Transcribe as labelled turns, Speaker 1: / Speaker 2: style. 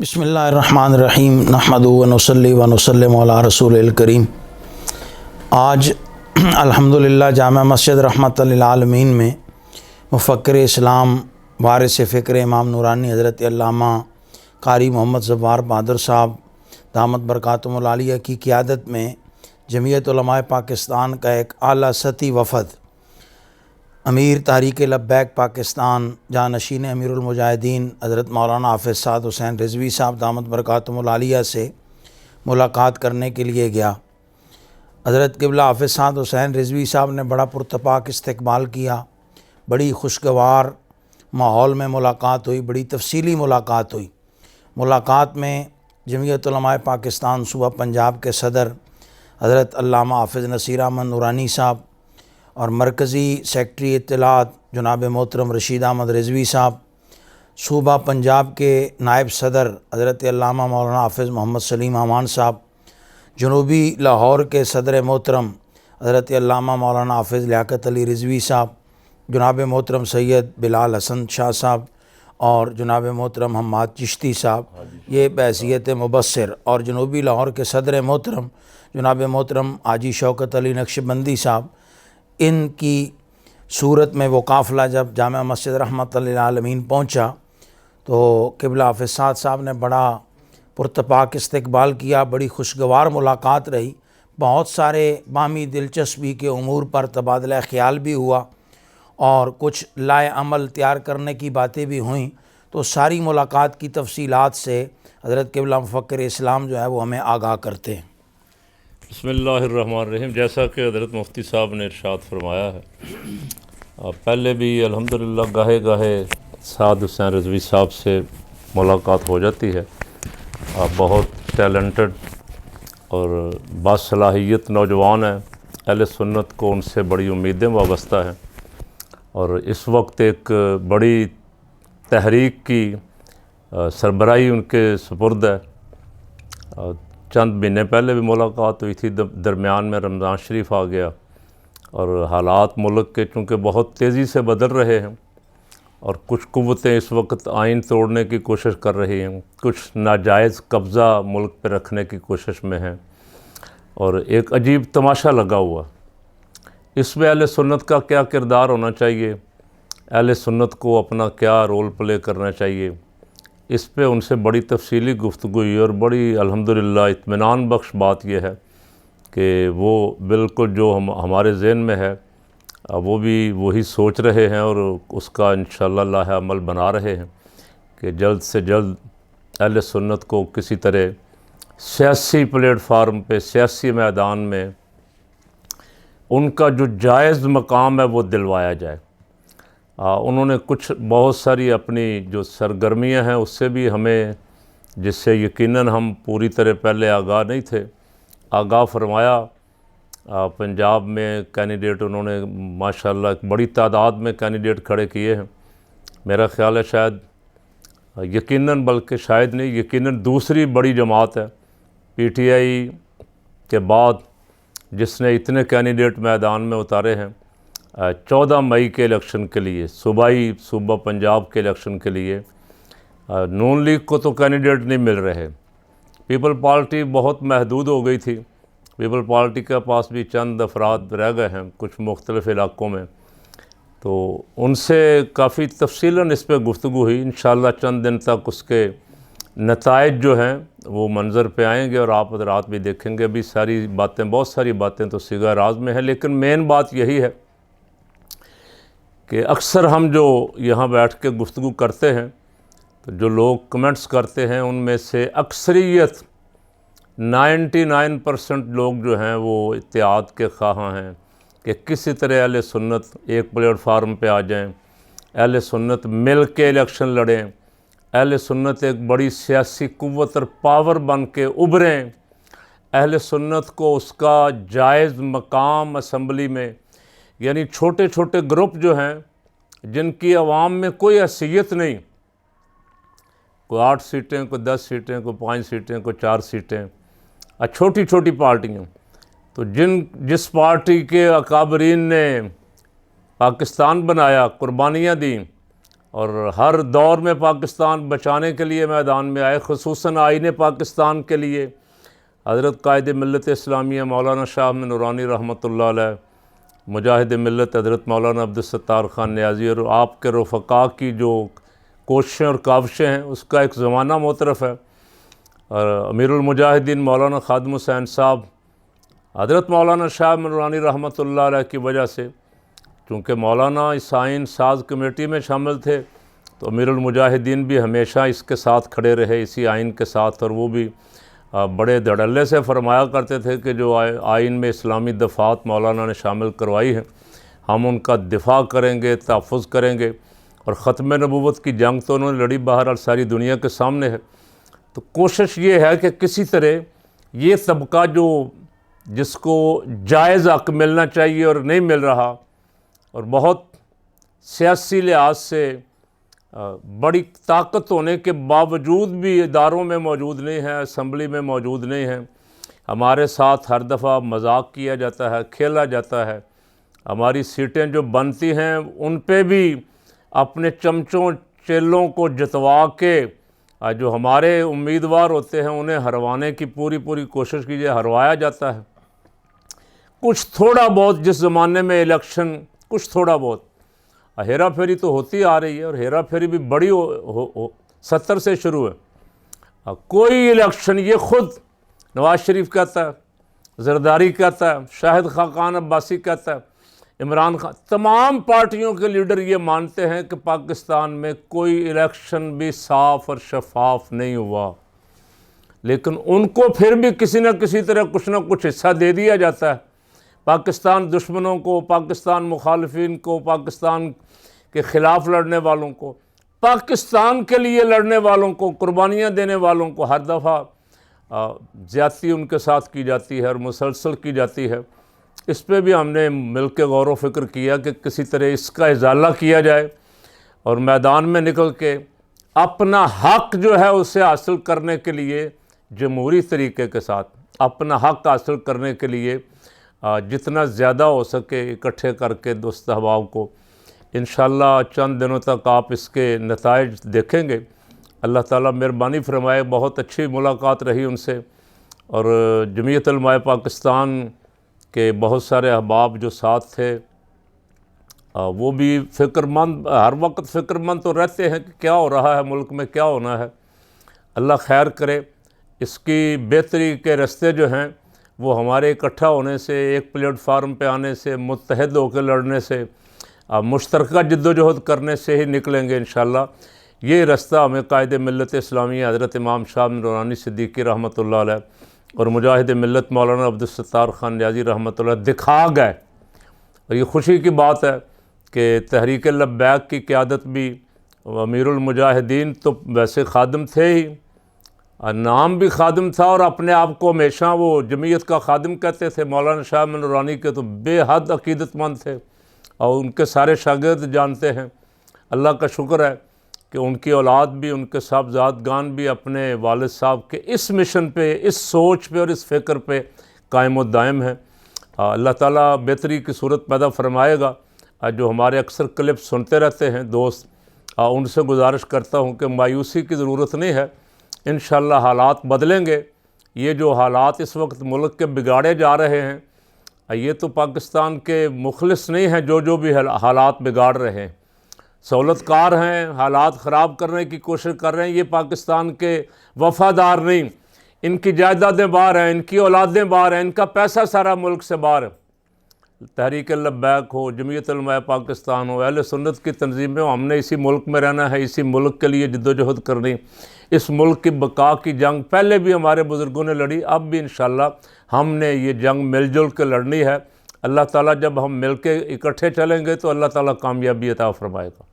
Speaker 1: بسم اللہ الرحمن الرحیم نحمدہ و نصلی و نسلم علی رسول الکریم۔ آج الحمدللہ جامع مسجد رحمت للعالمین میں مفکر اسلام وارث فکر امام نورانی حضرت علامہ قاری محمد زوار بہادر صاحب دامت برکاتہم العالیہ کی قیادت میں جمعیت علماء پاکستان کا ایک اعلیٰ سطحی وفد امیر تحریک لبیک پاکستان جانشین امیر المجاہدین حضرت مولانا حافظ سعد حسین رضوی صاحب دامت برکاتہم العالیہ سے ملاقات کرنے کے لیے گیا۔ حضرت قبلہ حافظ سعد حسین رضوی صاحب نے بڑا پرتپاک استقبال کیا، بڑی خوشگوار ماحول میں ملاقات ہوئی، بڑی تفصیلی ملاقات ہوئی۔ ملاقات میں جمعیت علماء پاکستان صوبہ پنجاب کے صدر حضرت علامہ حافظ نصیر احمد نورانی صاحب اور مرکزی سیکٹری اطلاعات جناب محترم رشید احمد رضوی صاحب، صوبہ پنجاب کے نائب صدر حضرت علامہ مولانا حافظ محمد سلیم امان صاحب، جنوبی لاہور کے صدر محترم حضرت علامہ مولانا حافظ لیاقت علی رضوی صاحب، جناب محترم سید بلال حسن شاہ صاحب اور جناب محترم حماد چشتی صاحب، یہ بحیثیت مبصر، اور جنوبی لاہور کے صدر محترم جناب محترم حاجی شوکت علی نقشبندی صاحب، ان کی صورت میں وہ قافلہ جب جامع مسجد رحمت للعالمین پہنچا تو قبلہ حافظ سعد صاحب نے بڑا پرتپاک استقبال کیا، بڑی خوشگوار ملاقات رہی، بہت سارے باہمی دلچسپی کے امور پر تبادلہ خیال بھی ہوا اور کچھ لائے عمل تیار کرنے کی باتیں بھی ہوئیں۔ تو ساری ملاقات کی تفصیلات سے حضرت قبلہ مفکر اسلام جو ہے وہ ہمیں آگاہ کرتے ہیں۔
Speaker 2: بسم اللہ الرحمن الرحیم۔ جیسا کہ حضرت مفتی صاحب نے ارشاد فرمایا ہے، پہلے بھی الحمدللہ گاہے گاہے سعد حسین رضوی صاحب سے ملاقات ہو جاتی ہے۔ بہت ٹیلنٹڈ اور باصلاحیت نوجوان ہیں، اہل سنت کو ان سے بڑی امیدیں وابستہ ہیں، اور اس وقت ایک بڑی تحریک کی سربراہی ان کے سپرد ہے۔ چند مہینے پہلے بھی ملاقات ہوئی تھی، درمیان میں رمضان شریف آ گیا اور حالات ملک کے چونکہ بہت تیزی سے بدل رہے ہیں اور کچھ قوتیں اس وقت آئین توڑنے کی کوشش کر رہی ہیں، کچھ ناجائز قبضہ ملک پہ رکھنے کی کوشش میں ہیں، اور ایک عجیب تماشا لگا ہوا۔ اس میں اہل سنت کا کیا کردار ہونا چاہیے، اہل سنت کو اپنا کیا رول پلے کرنا چاہیے، اس پہ ان سے بڑی تفصیلی گفتگو ہوئی، اور بڑی الحمدللہ اطمینان بخش بات یہ ہے کہ وہ بالکل جو ہمارے ذہن میں ہے وہ بھی وہی سوچ رہے ہیں اور اس کا انشاءاللہ لاہ عمل بنا رہے ہیں کہ جلد سے جلد اہل سنت کو کسی طرح سیاسی پلیٹ فارم پہ، سیاسی میدان میں ان کا جو جائز مقام ہے وہ دلوایا جائے۔ انہوں نے کچھ بہت ساری اپنی جو سرگرمیاں ہیں اس سے بھی ہمیں، جس سے یقیناً ہم پوری طرح پہلے آگاہ نہیں تھے، آگاہ فرمایا۔ پنجاب میں کینڈیڈیٹ انہوں نے ماشاءاللہ ایک بڑی تعداد میں کینڈیڈیٹ کھڑے کیے ہیں۔ میرا خیال ہے شاید یقیناً، بلکہ شاید نہیں، یقیناً دوسری بڑی جماعت ہے پی ٹی آئی کے بعد جس نے اتنے کینڈیڈیٹ میدان میں اتارے ہیں 14 مئی کے الیکشن کے لیے، صوبائی صوبہ پنجاب کے الیکشن کے لیے۔ نون لیگ کو تو کینڈیڈیٹ نہیں مل رہے، پیپل پارٹی بہت محدود ہو گئی تھی، پیپل پارٹی کے پاس بھی چند افراد رہ گئے ہیں کچھ مختلف علاقوں میں، تو ان سے کافی تفصیلاً اس پہ گفتگو ہوئی۔ انشاءاللہ چند دن تک اس کے نتائج جو ہیں وہ منظر پہ آئیں گے اور آپ حضرات بھی دیکھیں گے۔ ابھی ساری باتیں، بہت ساری باتیں تو صیغہ راز میں ہیں، لیکن مین بات یہی ہے کہ اکثر ہم جو یہاں بیٹھ کے گفتگو کرتے ہیں تو جو لوگ کمنٹس کرتے ہیں ان میں سے اکثریت 99% لوگ جو ہیں وہ اتحاد کے خواہاں ہیں کہ کسی طرح اہل سنت ایک پلیٹ فارم پہ آ جائیں، اہل سنت مل کے الیکشن لڑیں، اہل سنت ایک بڑی سیاسی قوت اور پاور بن کے ابھریں، اہل سنت کو اس کا جائز مقام اسمبلی میں، یعنی چھوٹے چھوٹے گروپ جو ہیں جن کی عوام میں کوئی حیثیت نہیں، کوئی 8 سیٹیں، کوئی 10 سیٹیں، کوئی 5 سیٹیں، کوئی 4 سیٹیں، چھوٹی چھوٹی پارٹیاں، تو جس پارٹی کے اکابرین نے پاکستان بنایا، قربانیاں دیں، اور ہر دور میں پاکستان بچانے کے لیے میدان میں آئے، خصوصاً آئین پاکستان کے لیے حضرت قائد ملت اسلامیہ مولانا شاہ احمد نورانی رحمۃ اللہ علیہ، مجاہد ملت حضرت مولانا عبدالستار خان نیازی اور آپ کے رفقاء کی جو کوششیں اور کاوشیں ہیں، اس کا ایک زمانہ معترف ہے۔ اور امیر المجاہدین مولانا خادم حسین صاحب حضرت مولانا شاہ احمد نورانی رحمۃ اللہ علیہ کی وجہ سے، چونکہ مولانا اس آئین ساز کمیٹی میں شامل تھے، تو امیر المجاہدین بھی ہمیشہ اس کے ساتھ کھڑے رہے، اسی آئین کے ساتھ، اور وہ بھی بڑے دھڑلے سے فرمایا کرتے تھے کہ جو آئین میں اسلامی دفعات مولانا نے شامل کروائی ہیں، ہم ان کا دفاع کریں گے، تحفظ کریں گے۔ اور ختم نبوت کی جنگ تو انہوں نے لڑی، بہرحال ساری دنیا کے سامنے ہے۔ تو کوشش یہ ہے کہ کسی طرح یہ طبقہ جو جس کو جائز حق ملنا چاہیے اور نہیں مل رہا، اور بہت سیاسی لحاظ سے بڑی طاقت ہونے کے باوجود بھی اداروں میں موجود نہیں ہے، اسمبلی میں موجود نہیں ہے، ہمارے ساتھ ہر دفعہ مذاق کیا جاتا ہے، کھیلا جاتا ہے، ہماری سیٹیں جو بنتی ہیں ان پہ بھی اپنے چمچوں چیلوں کو جتوا کے جو ہمارے امیدوار ہوتے ہیں انہیں ہروانے کی پوری کوشش کیجیے، ہروایا جاتا ہے۔ کچھ تھوڑا بہت جس زمانے میں الیکشن کچھ تھوڑا بہت ہیرا پھیری تو ہوتی آ رہی ہے، اور ہیرا پھیری بھی بڑی 70 سے شروع ہے۔ کوئی الیکشن، یہ خود نواز شریف کہتا ہے، زرداری کہتا ہے، شاہد خاقان عباسی کہتا ہے، عمران خان، تمام پارٹیوں کے لیڈر یہ مانتے ہیں کہ پاکستان میں کوئی الیکشن بھی صاف اور شفاف نہیں ہوا، لیکن ان کو پھر بھی کسی نہ کسی طرح کچھ نہ کچھ حصہ دے دیا جاتا ہے۔ پاکستان دشمنوں کو، پاکستان مخالفین کو، پاکستان کے خلاف لڑنے والوں کو، پاکستان کے لیے لڑنے والوں کو، قربانیاں دینے والوں کو ہر دفعہ زیادتی ان کے ساتھ کی جاتی ہے اور مسلسل کی جاتی ہے۔ اس پہ بھی ہم نے مل کے غور و فکر کیا کہ کسی طرح اس کا ازالہ کیا جائے اور میدان میں نکل کے اپنا حق جو ہے اسے حاصل کرنے کے لیے جمہوری طریقے کے ساتھ اپنا حق حاصل کرنے کے لیے جتنا زیادہ ہو سکے اکٹھے کر کے دوست احباب کو، انشاءاللہ چند دنوں تک آپ اس کے نتائج دیکھیں گے۔ اللہ تعالیٰ مہربانی فرمائے، بہت اچھی ملاقات رہی ان سے، اور جمعیت علماء پاکستان کے بہت سارے احباب جو ساتھ تھے وہ بھی فکر مند، ہر وقت فکر مند تو رہتے ہیں کہ کیا ہو رہا ہے ملک میں، کیا ہونا ہے۔ اللہ خیر کرے، اس کی بہتری کے رستے جو ہیں وہ ہمارے اکٹھا ہونے سے، ایک پلیٹ فارم پہ آنے سے، متحد ہو کے لڑنے سے، مشترکہ جد و جہد کرنے سے ہی نکلیں گے انشاءاللہ۔ یہ رستہ ہمیں قائد ملت اسلامیہ حضرت امام شاہ نورانی صدیقی رحمۃ اللہ علیہ اور مجاہد ملت مولانا عبدالستار خان نیازی رحمۃ اللہ دکھا گئے، اور یہ خوشی کی بات ہے کہ تحریک لبیک کی قیادت بھی امیر المجاہدین تو ویسے خادم تھے ہی، نام بھی خادم تھا، اور اپنے آپ کو ہمیشہ وہ جمعیت کا خادم کہتے تھے۔ مولانا شاہ نورانی کے تو بے حد عقیدت مند تھے، اور ان کے سارے شاگرد جانتے ہیں۔ اللہ کا شکر ہے کہ ان کی اولاد بھی، ان کے صاحبزادگان بھی اپنے والد صاحب کے اس مشن پہ، اس سوچ پہ اور اس فکر پہ قائم و دائم ہیں۔ اللہ تعالیٰ بہتری کی صورت پیدا فرمائے گا۔ جو ہمارے اکثر کلپ سنتے رہتے ہیں دوست، ان سے گزارش کرتا ہوں کہ مایوسی کی ضرورت نہیں ہے، انشاءاللہ حالات بدلیں گے۔ یہ جو حالات اس وقت ملک کے بگاڑے جا رہے ہیں، یہ تو پاکستان کے مخلص نہیں ہیں جو بھی حالات بگاڑ رہے ہیں، سہولت کار ہیں، حالات خراب کرنے کی کوشش کر رہے ہیں۔ یہ پاکستان کے وفادار نہیں، ان کی جائیدادیں باہر ہیں، ان کی اولادیں باہر ہیں، ان کا پیسہ سارا ملک سے باہر ہے۔ تحریک لبیک ہو، جمعیت علماء پاکستان ہو، اہل سنت کی تنظیمیں ہو، ہم نے اسی ملک میں رہنا ہے، اسی ملک کے لیے جد و جہد کرنی۔ اس ملک کی بقا کی جنگ پہلے بھی ہمارے بزرگوں نے لڑی، اب بھی انشاءاللہ ہم نے یہ جنگ مل جل کے لڑنی ہے۔ اللہ تعالیٰ جب ہم مل کے اکٹھے چلیں گے تو اللہ تعالیٰ کامیابی عطا فرمائے گا۔